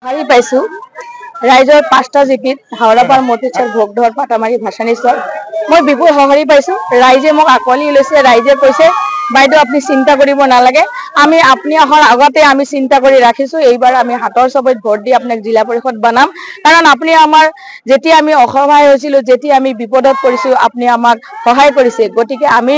হাৰি পাইছো ৰাইজৰ 5টা জিপিত হাওৰাপাৰ মতিচাৰ ভোগধৰ পাটামাৰী ভাসানীশ্বৰ মই বিপুল সঁহাৰি পাইছো। ৰাইজে মোক আকোৱালি লৈছে। ৰাইজে কৈছে বাইদেউ আপুনি চিন্তা কৰিব নালাগে, আমি আপনি অহাৰ আগতে আমি চিন্তা কৰি ৰাখিছো। এইবাৰ আমি হাতৰ চবত ভোট দি আপোনাক জিলা পৰিষদ বনাম, কাৰণ আপুনি আমাৰ যেতিয়া আমি অসহায় হৈছিলো, যেতিয়া আমি বিপদত পৰিছো, আপুনি আমাক সহায় কৰিছে। গতিকে আমি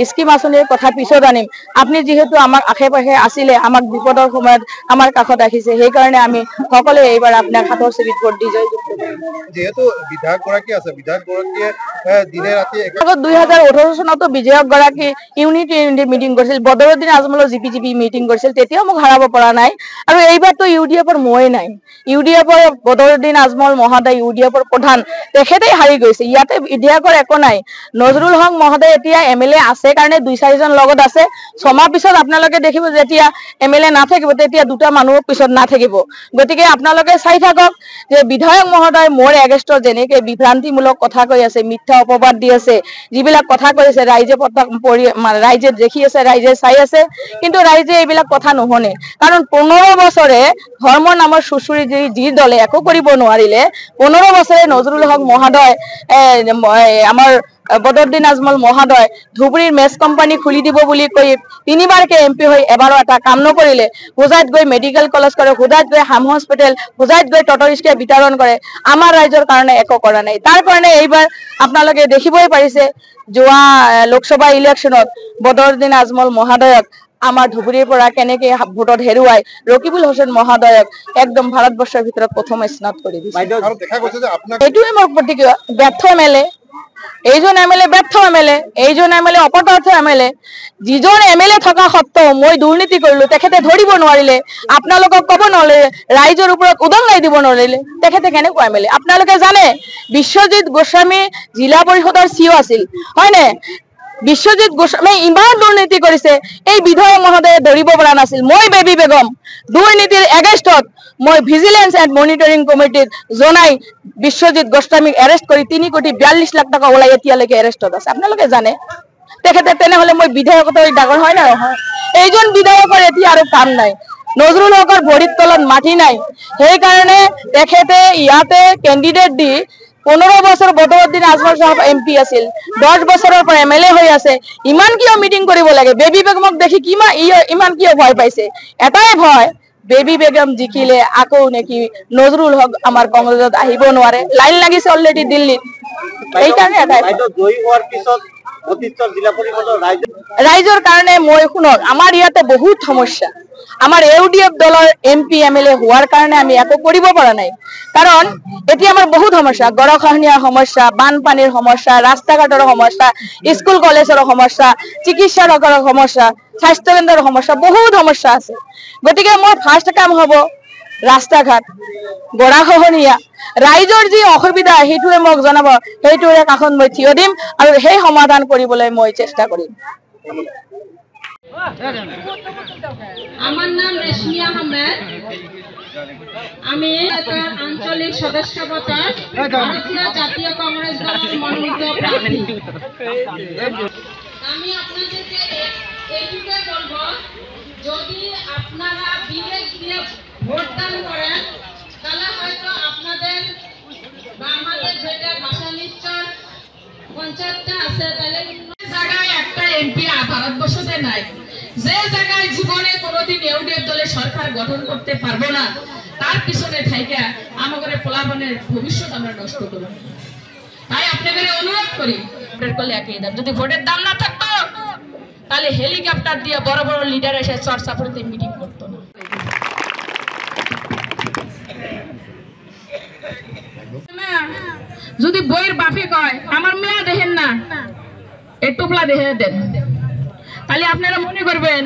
স্কিম আঁচনিৰ কথা পিছত আনিম। আপুনি যিহেতু আমাক আশে পাশে আছিলে, আমাক বিপদৰ সময়ত আমাৰ কাষত ৰাখিছে, সেইকাৰণে আমি সকলোৱে এইবাৰ আপোনাক হাতৰ চুবিত ভোট দি জয়যুক্ত কৰিম। যেহেতু বিধায়ক গৰাকী আছে, বিধায়ক গৰাকীয়ে দিনে ৰাতি 2018 চনতো বিধায়ক গৰাকী ইউনিটি মিটিং কৰিছিল, বদৰুদ্দিন আজমলৰ জিপি মিটিং কৰিছিল, তেতিয়াও মোক হাৰাব পৰা নাই। আৰু এইবাৰতো ইউডিএফৰ মই নাই, ইউডিএফৰ বদৰুদ্দিন আজমল মহোদয় ইউডিএফৰ প্ৰধান, তেখেতেই হাৰি গৈছে। ইয়াতে বিধায়কৰ একো নাই। নজৰুল হক মহোদয় এতিয়া MLA আছে কাৰণে 2-4 জন লগত আছে। 6 মাহ পিছত আপোনালোকে দেখিব যেতিয়া MLA নাথাকিব, তেতিয়া 2টা মানুহ পিছত নাথাকিব। গতিকে আপোনালোকে চাই থাকক যে বিধায়ক মহোদয় মোৰ এগেইনষ্টত যেনেকে বিভ্ৰান্তিমূলক কথা কৈ আছে, মিথ্যা অপবাদ দি আছে, যিবিলাক কথা কৈছে ৰাইজে দেখি আছে, ৰাইজে চাই আছে, কিন্তু ৰাইজে এইবিলাক কথা নুশুনে। কাৰণ 15 বছৰে ধৰ্মৰ নামৰ চুচুৰি যি দলে একো কৰিব নোৱাৰিলে, 15 বছৰে নজৰুল হক মহোদয় আমাৰ বদৰুদ্দিন আজমল মহোদয় ধুবুৰীৰ মেচ কোম্পানী খুলি দিব বুলি কৈ 3বাৰকে MP হৈ এবাৰো এটা কাম নকৰিলে। হোজাইত গৈ মেডিকেল কলেজ কৰে, হোজাইত গৈ হাম হস্পিটেল, হোজাইত গৈ টটৰ স্কে বিতৰণ কৰে, আমাৰ ৰাইজৰ কাৰণে একো কৰা নাই। তাৰ কাৰণে এইবাৰ আপোনালোকে দেখিবই পাৰিছে, যোৱা লোকসভা ইলেকশ্যনত বদৰুদ্দিন আজমল মহোদয়ক আমাৰ ধুবুৰীৰ পৰা কেনেকে ভোটত হেৰুৱাই ৰকিবুল হুছেইন মহোদয়ক একদম ভাৰতবৰ্ষৰ ভিতৰত প্ৰথম স্থানত কৰি দিছে। এইটোৱে মোৰ প্ৰতিক্ৰিয়া। ব্যৰ্থ MLA, এইজন MLA ব্যৰ্থ MLA, এইজন MLA অপদাৰ্থ MLA। যিজন MLA থকা সত্ত্বেও মই দুৰ্নীতি কৰিলো, তেখেতে ধৰিব নোৱাৰিলে, আপোনালোকক ক'ব নোৱাৰিলে, ৰাইজৰ ওপৰত উদংগাই দিব নোৱাৰিলে, তেখেতে কেনেকুৱা MLA? আপোনালোকে জানে বিশ্বজিৎ গোস্বামী জিলা পৰিষদৰ CEO আছিল, হয়নে? বিশ্বজিৎ গোস্বামী ইমান দুৰ্নীতি কৰিছে, এই বিধায়ক মহোদয়ে ধৰিব পৰা নাছিল। মই বেবী বেগম দুৰ্নীতিৰ এগেইনষ্টত মই ভিজিলেন্স এণ্ড মনিটৰিং কমিটিত জনাই বিশ্বজিৎ গোস্বামীক এৰেষ্ট কৰি 3,42 লাখ টকা ওলাই এতিয়ালৈকে এৰেষ্টত আছে। আপোনালোকে জানে তেখেতে, তেনেহলে মই বিধায়কতৰ ডাঙৰ হয় না নহয়? এইজন বিধায়কৰ এতিয়া আৰু কাম নাই। নজৰুল হকৰ ভৰিত তলত মাটি নাই, সেইকাৰণে তেখেতে ইয়াতে কেণ্ডিডেট দি 15 বছৰ বদৰুদ্দিন আজমল সাহেব MP আছিল, 10 বছৰৰ পৰা MLA হৈ আছে। ইমান কিয় মিটিং কৰিব লাগে? বেবী বেগমক দেখি ইমান কিয় ভয় পাইছে? এটাই ভয়, বেবী বেগম জিকিলে আকৌ নেকি নজৰুল হক আমাৰ কংগ্ৰেছত আহিব নোৱাৰে। লাইন লাগিছে অলৰেডি দিল্লীত। এইকাৰণে এটাই ৰাইজৰ কাৰণে মই শুনক, আমাৰ ইয়াতে বহুত সমস্যা। আমাৰ UDF দলৰ MP MLA হোৱাৰ কাৰণে আমি একো কৰিব পৰা নাই। কাৰণ এতিয়া আমাৰ বহুত সমস্যা, গৰাখহনীয়াৰ সমস্যা, বানপানীৰ সমস্যা, ৰাস্তা ঘাটৰ সমস্যা, স্কুল কলেজৰ সমস্যা, চিকিৎসালয়ৰ সমস্যা, স্বাস্থ্য কেন্দ্ৰৰ সমস্যা, বহুত সমস্যা আছে। গতিকে মোৰ ফাৰ্ষ্ট কাম হ'ব ৰাস্তা ঘাট, গৰাখহনীয়া, ৰাইজৰ যি অসুবিধা সেইটোৱে মোক জনাব, সেইটোৰে কাষত মই থিয় দিম আৰু সেই সমাধান কৰিবলৈ মই চেষ্টা কৰিম। আমার নাম রেশমি আহমেদ, আমি আঞ্চলিক সদস্যপদে ভারতীয় জাতীয় কংগ্রেস দলের মনোনীত প্রার্থী। আমি আপনাদেরকে এইটুকুই বলবো, যদি আপনারা বিবেক দিয়ে ভোটদান করেন, তাহলে হয়তো আপনাদের বা আমাদের যেটা ভাসানীশ্বর পঞ্চায়েতটা আছে, তাহলে জায়গায় একটা MP ভারতবর্ষতে নাই, যে জায়গায় জীবনে কোনোদিন UDF দলের সরকার গঠন করতে পারবো না, তার পিছনে থাইকা আমাদের পোলাপানের ভবিষ্যৎ আমরা নষ্ট করব। তাই আপনাদের অনুরোধ করি, ভোটের করলে একই দাম। যদি ভোটের দাম না থাকতো, তাহলে হেলিকপ্টার দিয়ে বড় বড় লিডার এসে চরচাপুরিতে মিটিং করতো না। যদি বইয়ের বাপে কয় আমার মেয়ে দেখেন না, এই টুপলা দেখে দেন, তাহলে আপনারা মনে করবেন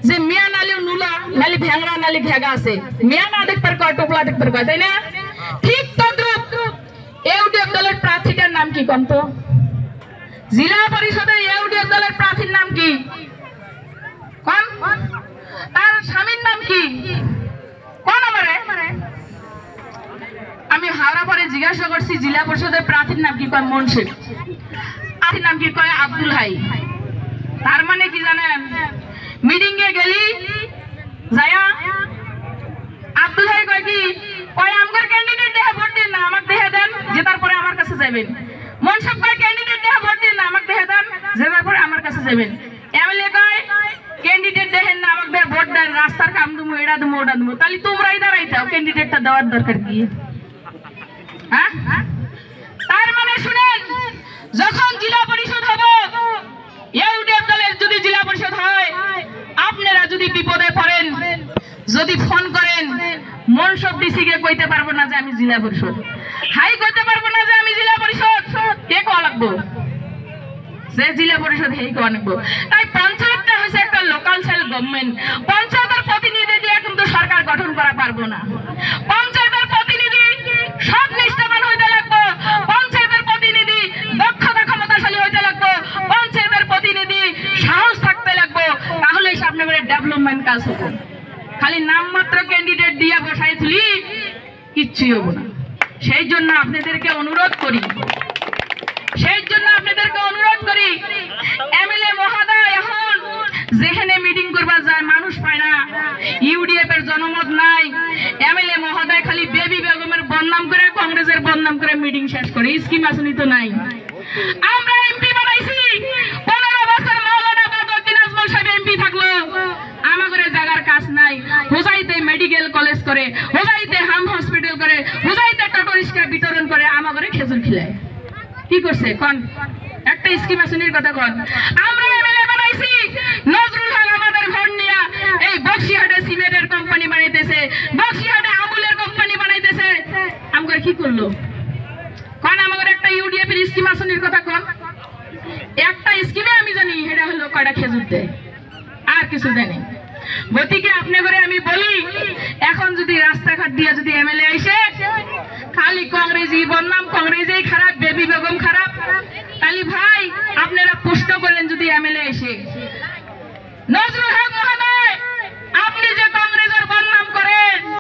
যে মিয়া নালি নুলা নালি ভ্যাংরা নালি ঘেগা আছে, মিয়া না দেখবার কয়, টুপলা দেখবার কয়, তাই না? ঠিক তদ্রুপ UDF দলের প্রার্থীটার নাম কি কন্ত? জেলা পরিষদে UDF দলের প্রার্থীর নাম কি কোন? তার স্বামীর নাম কি কোন? আমি হাওড়া পরে জিজ্ঞাসা করছি জেলা পরিষদের প্রার্থীর নাম কি কয়? মনসির। প্রার্থীর নাম কি কয়? আব্দুল হাই। তার মানে কি জানেন, মিটিং এ গেলি যায়া আব্দুল হাই কয় কি যাবেন মনসব কয় ক্যান্ডিডেট দেয়া ভোট দিন না আমাকে দেয়া দেন যাবার পরে আমার কাছে যাবেন এমএলএ কয় ক্যান্ডিডেট দেখেন না আমাকে দেয়া ভোট দেন রাস্তার কাম দুমু এটা দুমু ওটা দুমু তাহলে তোমরাই দাঁড়াইতাও ক্যান্ডিডেটটা দেওয়ার দরকার কি হ্যাঁ তার মানে শুনেন যখন জেলা পরিষদ হবে ইউডিএফ দলের যদি জেলা পরিষদ হয় আপনারা যদি বিপদে পড়েন যদি ফোন করেন মনসব ডিসি কে কইতে পারবো না যে আমি জেলা পরিষদ হাই কইতে পারবো না যে আমি জেলা পরিষদ কে কল লাগবো যে জেলা পরিষদ হেই কল লাগবো তাই পঞ্চায়েতটা হইছে একটা লোকাল সেল গভর্নমেন্ট পঞ্চায়েতের প্রতিনিধি দিয়ে কিন্তু সরকার গঠন করা পারবো না পঞ্চায়েতের প্রতিনিধি সব নিষ্ঠাবান হইতে লাগবে পঞ্চায়েতের প্রতিনিধি দক্ষতা ক্ষমতাশালী হইতে লাগবে পঞ্চায়েতের প্রতিনিধি সাহস থাকতে লাগবে তাহলে সামনে করে ডেভেলপমেন্ট কাজ হবে খালি নামমাত্র ক্যান্ডিডেট দিয়ে বসাইছিলি কিচ্ছুই হবে না সেই জন্য আপনাদেরকে অনুরোধ করি এমএলএ মহোদয় এখন যেখানে মিটিং করবা যায় মানুষ পায় না ইউডিএফ এর জনমত নাই এমএলএ মহোদয় খালি বেবি বেগমের বদনাম করে কংগ্রেসের বদনাম করে মিটিং শেষ করে স্কিম আসনি তো নাই আমরা এমপি বানাইছি 15 বছর মৌলানা বদরুদ্দিন আজমল সাহেব এমপি থাকলো আমাদের জায়গার কাজ নাই হোজাইতে মেডিকেল কলেজ করে হোজাইতে হাম হসপিটাল করে হোজাইতে টোটো বিতরণ করে আমাদের খেজুর খিলায় কি করছে কোন একটা স্কিম আসনির কথা কোন আমরা এমএলএ বানাইছি নজরুল হক আমাদের ভোট নিয়া এই বক্সিহাটে সিমেন্টের কোম্পানি বানাইতেছে বক্সিহাটে আমুলের কোম্পানি বানাইতেছে আমগর কি করলো কোন আমাদের একটা ইউডিএফ এর স্কিম আসনির কথা কোন একটা স্কিমে আমি জানি এটা হলো কয়টা খেজুর দেয় আর কিছু দেয় না গতিকে আপনি করে আমি বলি এখন যদি রাস্তাঘাট দিয়ে যদি এমএলএ আইসে খালি কংগ্রেসই বদনাম কংগ্রেসই খারাপ বেবি বেগম খারাপ তাহলে ভাই আপনারা প্রশ্ন করেন যদি এমএলএ এসে নজরুল